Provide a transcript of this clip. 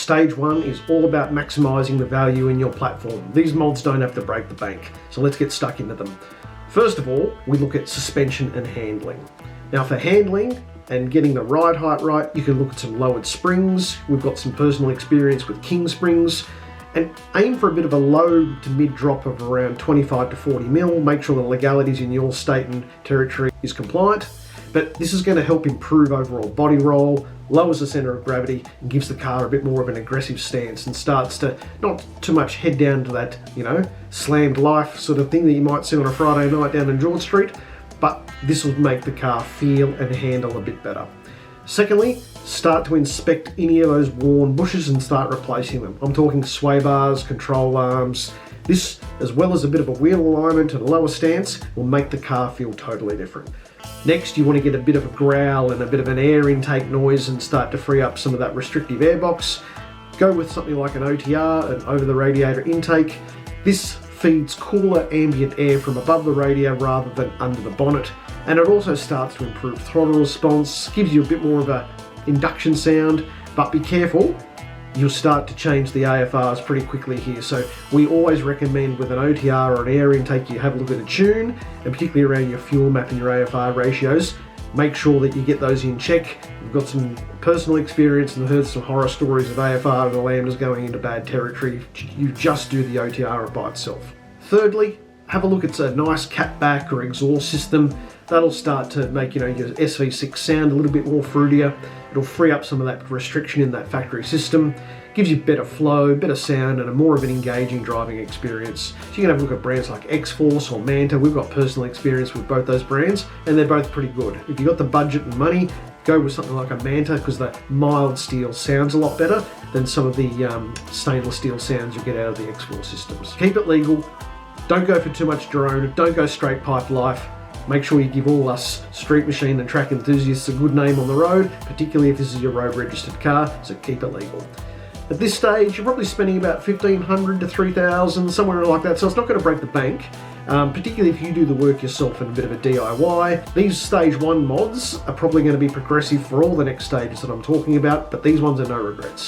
Stage 1 is all about maximising the value in your platform. These mods don't have to break the bank, so let's get stuck into them. First of all, we look at suspension and handling. Now for handling and getting the ride height right, you can look at some lowered springs. We've got some personal experience with king springs, and aim for a bit of a low to mid drop of around 25 to 40 mil. Make sure the legalities in your state and territory is compliant. But this is going to help improve overall body roll, lowers the centre of gravity, and gives the car a bit more of an aggressive stance and starts to not too much head down to that, slammed life sort of thing that you might see on a Friday night down in George Street. But this will make the car feel and handle a bit better. Secondly, start to inspect any of those worn bushes and start replacing them. I'm talking sway bars, control arms. This, as well as a bit of a wheel alignment and a lower stance, will make the car feel totally different. Next, you want to get a bit of a growl and a bit of an air intake noise and start to free up some of that restrictive airbox. Go with something like an OTR, an over the radiator intake. This feeds cooler ambient air from above the radio rather than under the bonnet. And it also starts to improve throttle response, gives you a bit more of a induction sound, but be careful, you'll start to change the AFRs pretty quickly here. So we always recommend with an OTR or an air intake, you have a look at a tune, and particularly around your fuel map and your AFR ratios, make sure that you get those in check. We've got some personal experience and heard some horror stories of AFR and the Lambdas going into bad territory. You just do the OTR by itself. Thirdly, have a look at a nice catback or exhaust system. That'll start to make your SV6 sound a little bit more fruitier. It'll free up some of that restriction in that factory system. Gives you better flow, better sound, and a more of an engaging driving experience. So you can have a look at brands like X-Force or Manta. We've got personal experience with both those brands, and they're both pretty good. If you've got the budget and money, go with something like a Manta, because the mild steel sounds a lot better than some of the stainless steel sounds you get out of the X-Force systems. Keep it legal. Don't go for too much drone. Don't go straight pipe life. Make sure you give all us street machine and track enthusiasts a good name on the road, particularly if this is your road registered car, so keep it legal. At this stage, you're probably spending about $1,500 to $3,000, somewhere like that, so it's not going to break the bank, particularly if you do the work yourself and a bit of a DIY. These stage 1 mods are probably going to be progressive for all the next stages that I'm talking about, but these ones are no regrets.